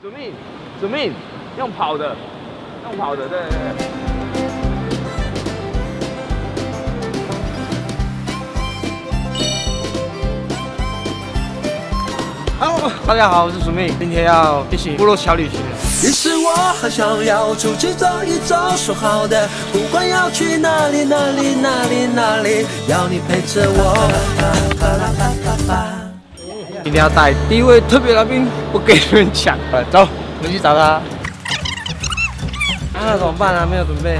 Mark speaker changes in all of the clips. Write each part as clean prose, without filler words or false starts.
Speaker 1: 主命，用跑的，对。好，大家好，我是主命，今天要一起部落小旅行。
Speaker 2: 于是我好想要出去走一走，说好的，不管要去哪里，要你陪着我。
Speaker 1: 今天要带第一位特别来宾，不给你们抢了，走，我们去找他。那怎么办啊？没有准备，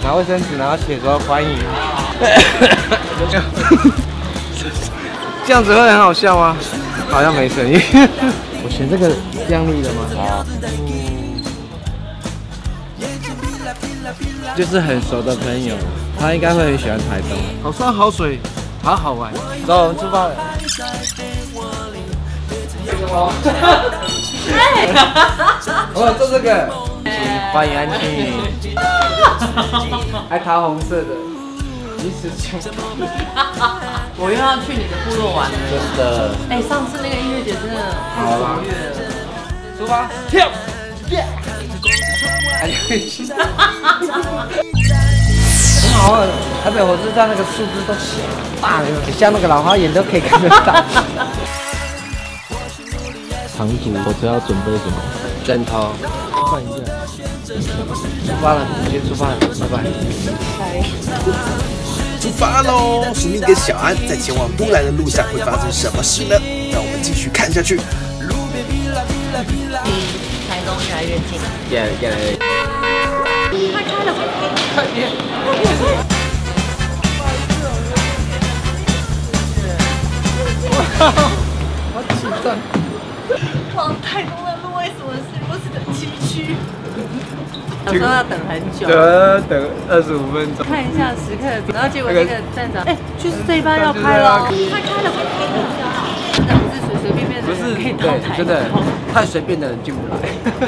Speaker 1: 拿卫生纸，然后写说欢迎。这样子会很好笑吗？好像没声音。我选这个亮丽的吗？好。就是很熟的朋友，他应该会很喜欢台东。好山好水，好好玩。走，我们出发了。我做这个，欢迎安静。还桃红色的。
Speaker 3: 我又要去你的部落玩了，
Speaker 1: 真的。
Speaker 3: 哎，上次那个音乐节真的太爽乐了。
Speaker 1: 出发，跳，耶！很好啊，台北火车站那个树枝都小大了，像那个老花眼都可以看得到。长途火车要准备什么？枕头。换一下。出发了，直接出发了，拜拜。
Speaker 2: 出发喽！署名跟小安在前往都兰的路上会发生什么事呢？让我们继续看下去。
Speaker 3: 离台东越来越近。快开了，快点！
Speaker 1: 好紧张。
Speaker 3: 往台东的路为什么是如此的崎岖？有时候要等很久，
Speaker 1: 等25分钟。
Speaker 3: 看一下时刻表，然后结果那个站长，哎，就是这一班要开了，快开了，真的不是随随便便的人可以到台东，
Speaker 1: 真的太随便的人进不来。
Speaker 3: 对，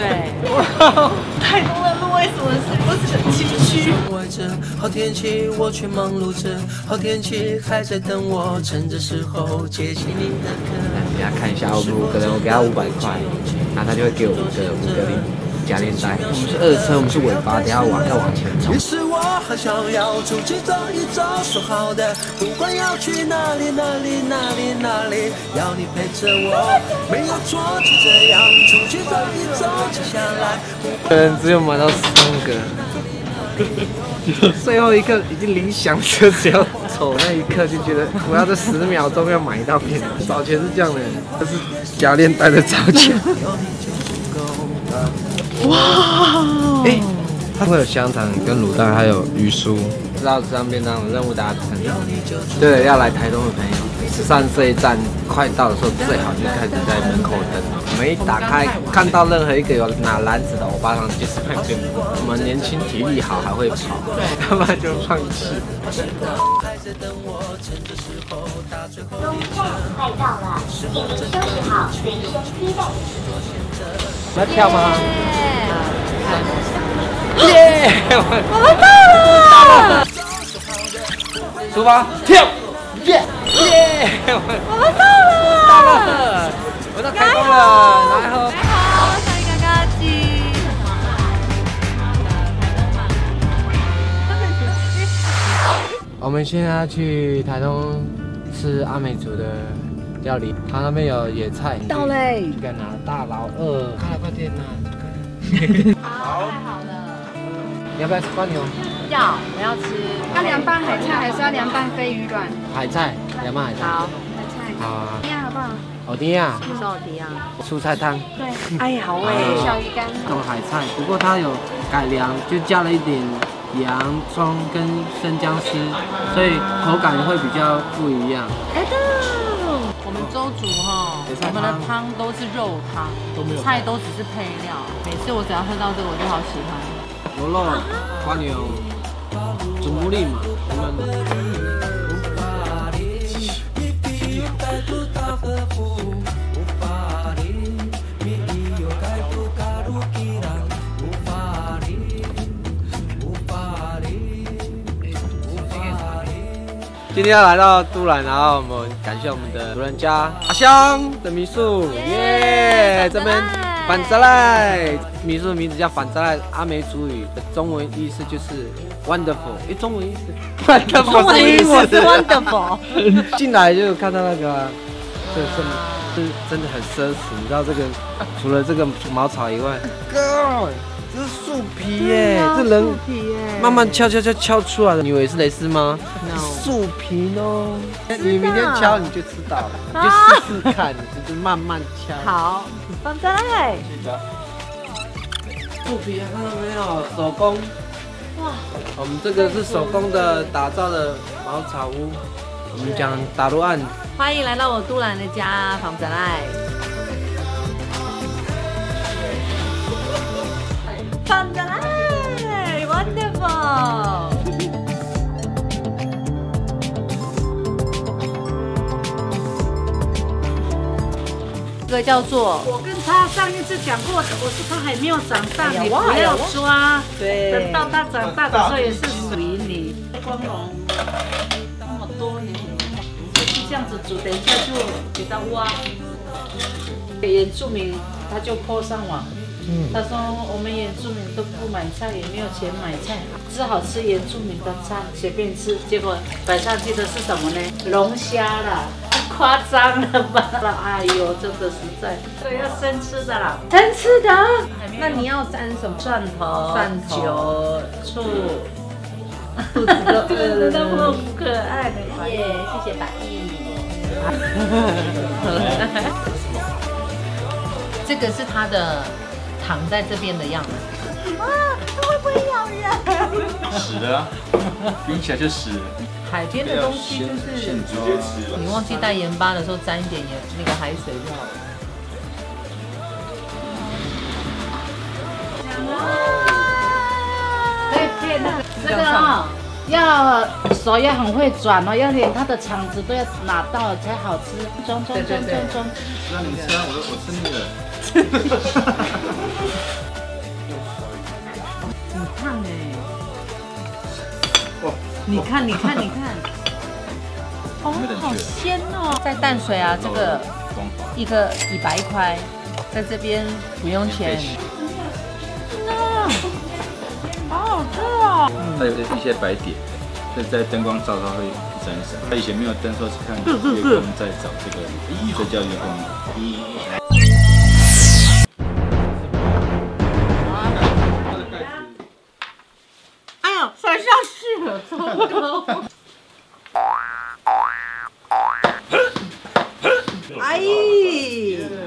Speaker 3: 台东的路为什么是如此的崎岖？
Speaker 2: 好天气我却忙碌着，好天气还在等我，趁着时候接起你的歌。
Speaker 1: 给他看一下，我给他500块，然后他就会给我5个零。夹链带，我们是二车，我们是尾巴，等下要往前冲。
Speaker 2: 于是我好想要出去走一走，说好的，不管要去哪里，要你陪着我，没有错，就这样出去走一走，接下来。
Speaker 1: 只有买到3个，最后一刻已经理想车只要走那一刻就觉得我要这10秒钟要买到片，找钱是这样的，这是夹链带的找钱。哇！哎，它会有香肠跟卤蛋，还有鱼酥。知道吃上便当的任务达成。对，要来台东的朋友，13这一站快到的时候，最好就开始在门口等。我们一打开，看到任何一个有拿篮子的欧巴桑，就是快点。我们年轻体力好，还会跑，要不然就放弃。
Speaker 4: 东站快到了，请您收拾好随身携带。
Speaker 1: 来跳吗？耶！
Speaker 3: 我们到了！
Speaker 1: 出发，跳！耶！我们到了！我到开工了，来喝。
Speaker 3: 好，上一个咖喱。
Speaker 1: 我们现在要去台东吃阿美族的料理，他那边有野菜。
Speaker 3: 到嘞！
Speaker 1: 去干哪？大老二，快点呐！
Speaker 3: 好，太好了。
Speaker 1: 你要不要吃瓜牛？
Speaker 3: 要，我要吃。
Speaker 5: 要凉拌海菜还是要凉拌飞鱼卵？
Speaker 1: 海菜，凉拌海菜。
Speaker 3: 好，
Speaker 5: 海菜。
Speaker 1: 好啊。
Speaker 5: 这样好不好？
Speaker 1: 好的呀。
Speaker 3: 是奥迪啊。
Speaker 1: 蔬菜汤。
Speaker 5: 对。
Speaker 3: 哎，好味。
Speaker 5: 小鱼干。
Speaker 1: 这种海菜，不过它有改良，就加了一点洋葱跟生姜丝，所以口感会比较不一样。
Speaker 3: 来的。我们周煮哈，我们的汤都是肉汤，菜都只是配料。每次我只要喝到这个，我就好喜欢。
Speaker 1: 牛肉、瓜牛、祖母栗嘛，我们。今天要来到都兰，然后我们感谢我们的主人家阿香的民宿，耶！这边反泽赖民宿的名字叫反泽赖，阿美族语的中文意思就是 wonderful， 中文意思 wonderful 是英文
Speaker 3: wonderful。
Speaker 1: 进来就看到那个，这是真的很奢侈，你知道这个除了这个茅草以外，哥，这是树皮耶，这人慢慢敲出来的，你以为是蕾丝吗？树皮哦，你明天敲你就知道了，你就试试看，你就慢慢敲。
Speaker 3: 好，放在。
Speaker 1: 树皮看到没有？手工。哇，我们这个是手工的打造的茅草屋，我们讲打入案。
Speaker 3: 欢迎来到我都兰的家，房子来。房子来 ，wonderful。这个叫做，
Speaker 5: 我跟他上一次讲过的，我说他还没有长大，你不要抓，
Speaker 3: 对，
Speaker 5: 等到他长大的时候也是属于你。光荣那么多年，就是这样子煮，等一下就给他挖。原住民他就 po 上网，他说我们原住民都不买菜，也没有钱买菜，只好吃原住民的菜，随便吃。结果摆上去的是什么呢？龙虾啦。夸张了吧？哎呦，真的实在，这要生吃的啦，生吃的。
Speaker 3: 那你要沾什么？
Speaker 5: 蒜头、
Speaker 3: 酒、
Speaker 5: 醋，肚子都饿了，那么可爱的
Speaker 3: 耶！谢谢百亿。这个是它的躺在这边的样子。啊，它会不会咬人？
Speaker 6: 死的啊，冰起来就死了。
Speaker 3: 海边的东西就是你忘记带盐巴的时候沾一点盐那个海水就好
Speaker 5: 了。可以配那个这个啊，要手要很会转哦，要连它的肠子都要拿到才好吃。装。让
Speaker 6: 你吃啊，我吃那个。
Speaker 3: 很烫哎。你看，哦，好鲜哦！在淡水啊，这个一个100块，在这边不用钱。好好吃哦！
Speaker 6: 它有一些白点，在灯光照它会一闪一闪。它以前没有灯，说是看月光在找这个，这叫月光。
Speaker 3: 甩下去了，糟糕！哎，
Speaker 6: 厉害！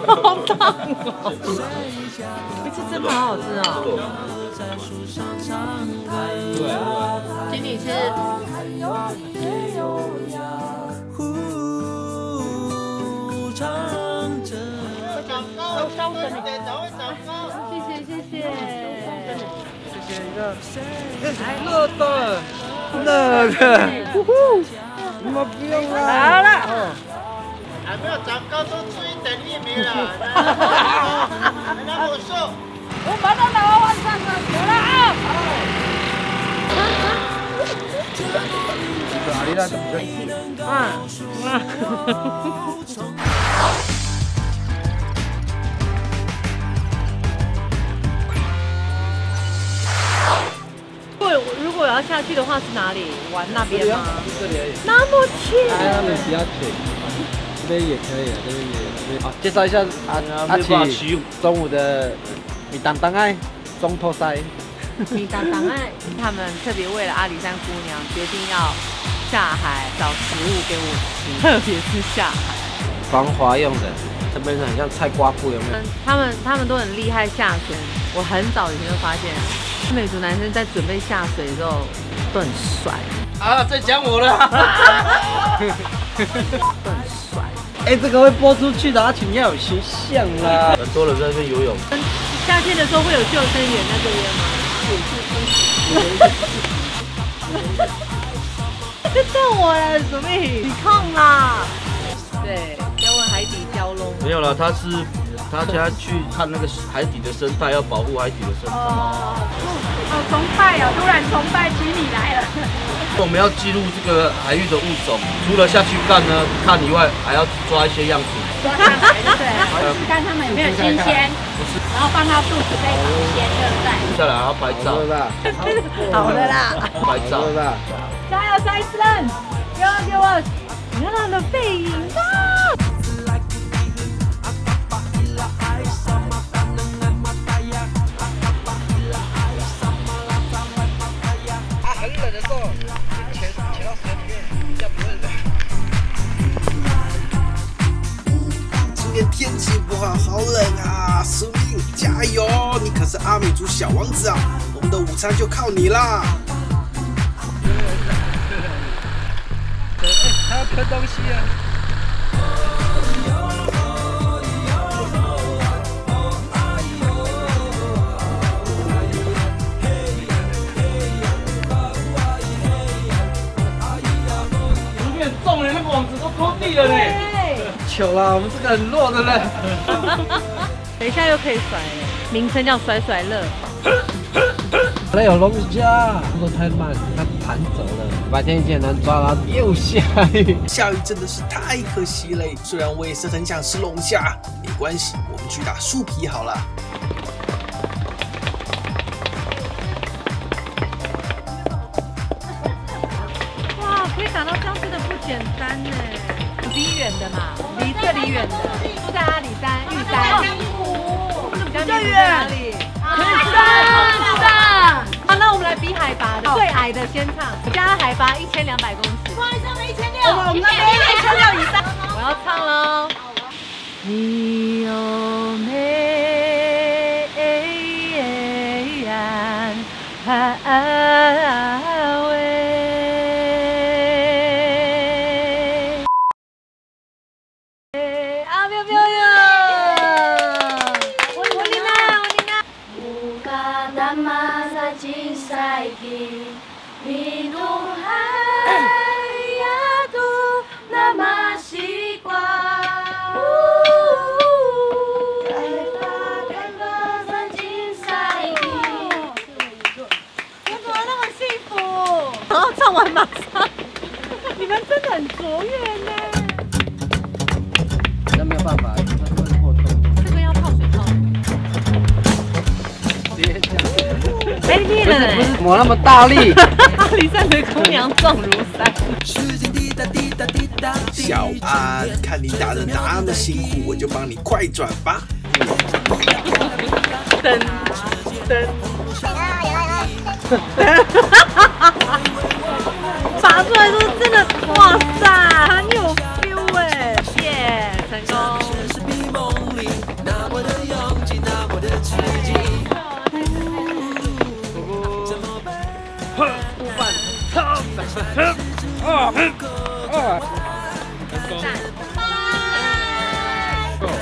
Speaker 3: 好烫哦！这真的好好吃哦。请你吃。谢谢。
Speaker 1: 乐的，你们不用了。
Speaker 3: 好了。
Speaker 7: 还没有长高，都注意等你没了。那我瘦。
Speaker 5: 我把它拿完上了，走了啊！
Speaker 1: 阿里拉怎么
Speaker 3: 如果我要下去的话是哪里？玩那边吗？
Speaker 1: 这里而已。
Speaker 3: 那么近。
Speaker 1: 那边比较近，这边也可以，这边也。好，介绍一下阿奇中午的米当当爱中破塞。
Speaker 3: 米当当爱，他们特别为了阿里山姑娘决定要下海找食物给我吃，特别是下海。
Speaker 1: 防滑用的，这边很像菜瓜布，有没有？
Speaker 3: 他们都很厉害下水。我很早以前就发现，美族男生在准备下水的时候都很帅。
Speaker 7: 啊，在讲我了。
Speaker 3: 都很帅。
Speaker 1: 哎，这个会播出去的，阿晴要有形象啦。很多人在那边游泳。
Speaker 3: 夏天的时候会有救生员在这边吗？这我了，什么？你抗啦！对，要问海底蛟龙。
Speaker 6: 没有了，他现在去看那个海底的生态，要保护海底的生态。
Speaker 5: 好崇拜哦，突然崇拜起你来了。
Speaker 6: 我们要记录这个海域的物种，除了下去看以外，还要抓一些样子。
Speaker 5: 抓上来对，看他们有没有新鲜，然后帮他肚子被新鲜，对不对？
Speaker 6: 接下来还要拍照。
Speaker 5: 好的啦，
Speaker 6: 拍照。
Speaker 5: 加油，Tyson！给我，你看他的背影啊！
Speaker 1: 很冷的时候，潜到水里面，比较不会冷。
Speaker 2: 今天天气不好，好冷啊！苏明，加油！你可是阿美族小王子啊！我们的午餐就靠你啦！
Speaker 1: 还要喷东西啊！
Speaker 6: 重了，那个网子都拖地了呢。
Speaker 1: 糗啦，我们这个很弱的嘞。
Speaker 3: 等一下又可以甩了，名称叫甩甩乐。
Speaker 1: 那有龙虾，速度太慢，它弹走了。白天一见难抓，然后又下雨。
Speaker 2: 下雨真的是太可惜嘞！虽然我也是很想吃龙虾，没关系，我们去打树皮好了。
Speaker 3: 哇，可以打到这样真的不简单呢。离远的嘛，离这里远的，住在阿里山、玉山、江湖，比较远。上。好，那我们来比海拔的，最矮的先唱。我家海拔1200公尺。哇，上面1600。我们那边1600以上。我要唱喽。你有没安唱完马上，你们真的很卓越呢。
Speaker 1: 那没有办法，这会破洞。
Speaker 3: 这个要泡水泡。
Speaker 1: 别讲。
Speaker 3: 哎，你了呢？
Speaker 1: 不是抹那么大力。
Speaker 3: 阿里山的姑娘重如山。
Speaker 2: 小安，看你打得那么辛苦，我就帮你快转吧。
Speaker 3: 噔噔。拔出来说真的，哇塞，很有 feel 哎！耶，成功。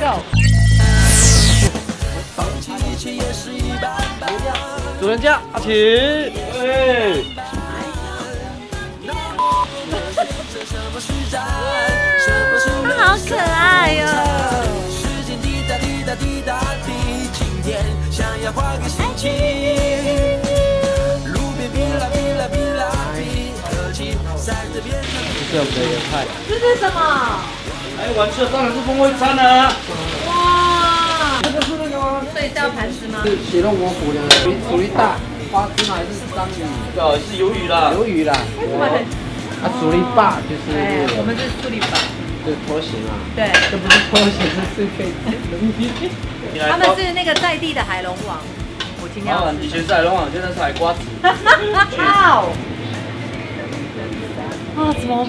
Speaker 3: Go。
Speaker 1: 主人家阿奇，哎。
Speaker 3: 他好可爱哟！
Speaker 1: 这我们的野菜。
Speaker 3: 这是什么？
Speaker 6: 哎，晚吃的当然是风味餐了。
Speaker 3: 哇！
Speaker 1: 这个是那个吗？
Speaker 3: 所以叫盘子吗？
Speaker 1: 是血肉模糊的，比处理大，花枝嘛还是章鱼？
Speaker 6: 哦，是鱿鱼啦。
Speaker 1: 鱿鱼啦。
Speaker 3: 为什么很？
Speaker 1: 啊，处理霸就是。
Speaker 3: 哎，我们是处理霸。
Speaker 1: 就是拖鞋嘛。对。这不是拖鞋，这是可以
Speaker 3: 他们是那个在地的海龙王，我今天要。
Speaker 6: 以前是海龙王，现在是海瓜子。
Speaker 3: 好。啊，怎么？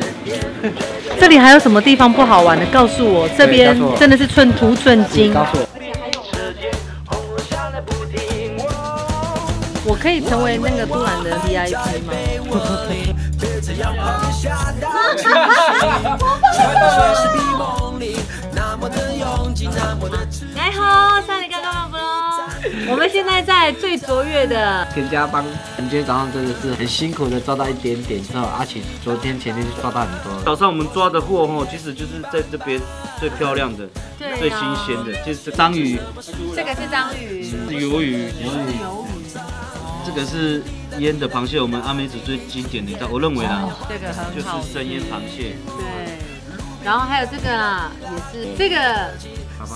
Speaker 3: 这里还有什么地方不好玩的？告诉我，这边真的是寸土寸金。
Speaker 1: 告诉我。
Speaker 3: 我可以成为那个都兰的 VIP 吗？你好，上你刚刚不咯？我们现在在最卓越的
Speaker 1: 田家帮，今天早上真的是很辛苦的抓到一点点，之后阿奇昨天前天就抓到很多了。
Speaker 6: 早上我们抓的货吼，其实就是在这边最漂亮的、最新鲜的，就是章鱼。
Speaker 3: 这个是章鱼，
Speaker 6: 是鱿鱼，这个是腌的螃蟹，我们阿美族最经典的一道，我认为啦，
Speaker 3: 这个很
Speaker 6: 就
Speaker 3: 好，
Speaker 6: 是生腌螃蟹。
Speaker 3: 对，然后还有这个啦，也是这个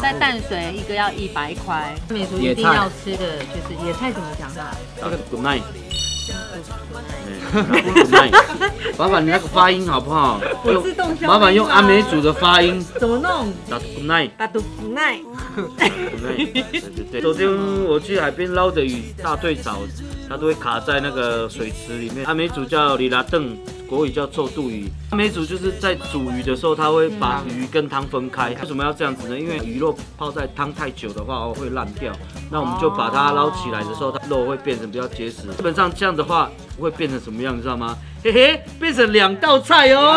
Speaker 3: 在淡水一个要100块，美族一定要吃的就是野菜，怎么讲啊？
Speaker 6: 这个古奈，麻烦你那个发音好不好？
Speaker 3: 我自动消。
Speaker 6: 麻烦用阿美族的发音。
Speaker 3: 怎么弄？
Speaker 6: 打古奈。
Speaker 3: 打杜古奈。
Speaker 6: 对。昨天我去海边捞的鱼，大队早，它都会卡在那个水池里面。阿美族叫里拉邓，国语叫臭肚鱼。阿美族就是在煮鱼的时候，它会把鱼跟汤分开。为什么要这样子呢？因为鱼肉泡在汤太久的话会烂掉。那我们就把它捞起来的时候，它肉会变成比较结实。基本上这样的话会变成什么样，你知道吗？嘿嘿，变成2道菜哦。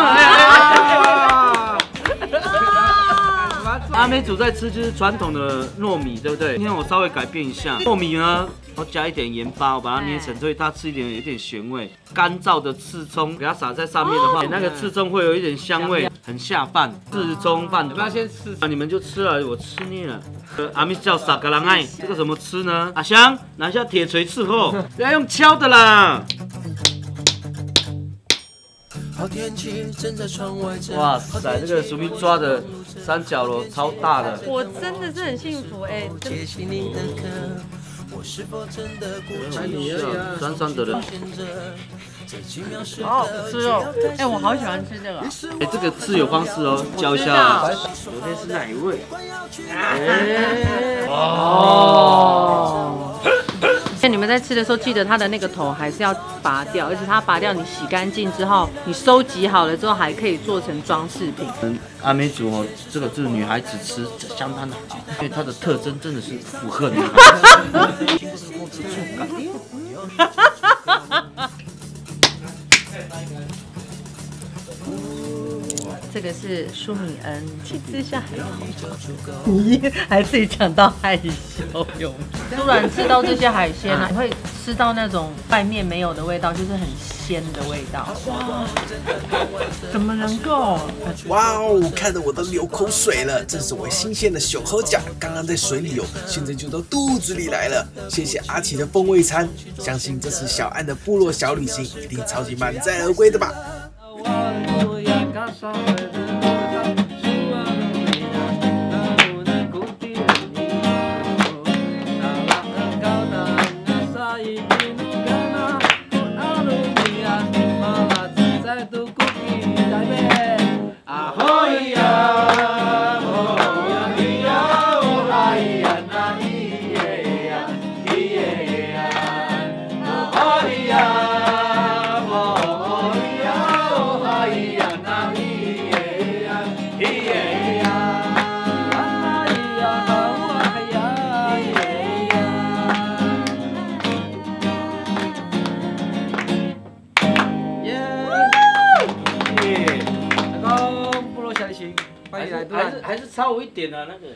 Speaker 6: 阿美族在吃就是传统的糯米，对不对？今天我稍微改变一下，糯米呢，我加一点盐巴，我把它捏成，所以它吃一点有点咸味。干燥的刺葱给它撒在上面的话，那个刺葱会有一点香味，很下饭。刺葱饭团，先吃啊，你们就吃了，我吃腻了。阿美叫撒格兰爱，这个怎么吃呢？阿香拿下铁锤伺候，不要用敲的啦。哇塞，这个薯皮抓的三角螺超大的，
Speaker 3: 我真的是很幸福哎！
Speaker 6: 酸酸的人，
Speaker 3: 好好吃哦！哎，我好喜欢吃这个。
Speaker 6: 哎，这个吃有方式哦，教一下。昨天是哪一位？哦。
Speaker 3: 你们在吃的时候，记得它的那个头还是要拔掉，而且它拔掉，你洗干净之后，你收集好了之后，还可以做成装饰品。
Speaker 6: 阿美族哦，这个是女孩子吃相当的好，因为它的特征真的是符合女孩子。
Speaker 3: 这个是舒米恩，其实吃下还好，你还自己讲到害羞有？突然吃到这些海鲜啊，你会吃到那种外面没有的味道，就是很鲜的味道。哇，怎么能够？
Speaker 2: 哇哦，看得我都流口水了！这是我新鲜的小河甲，刚刚在水里游，现在就到肚子里来了。谢谢阿奇的风味餐，相信这次小安的部落小旅行一定超级满载而归的吧。
Speaker 6: 还是差我一点啊，那个。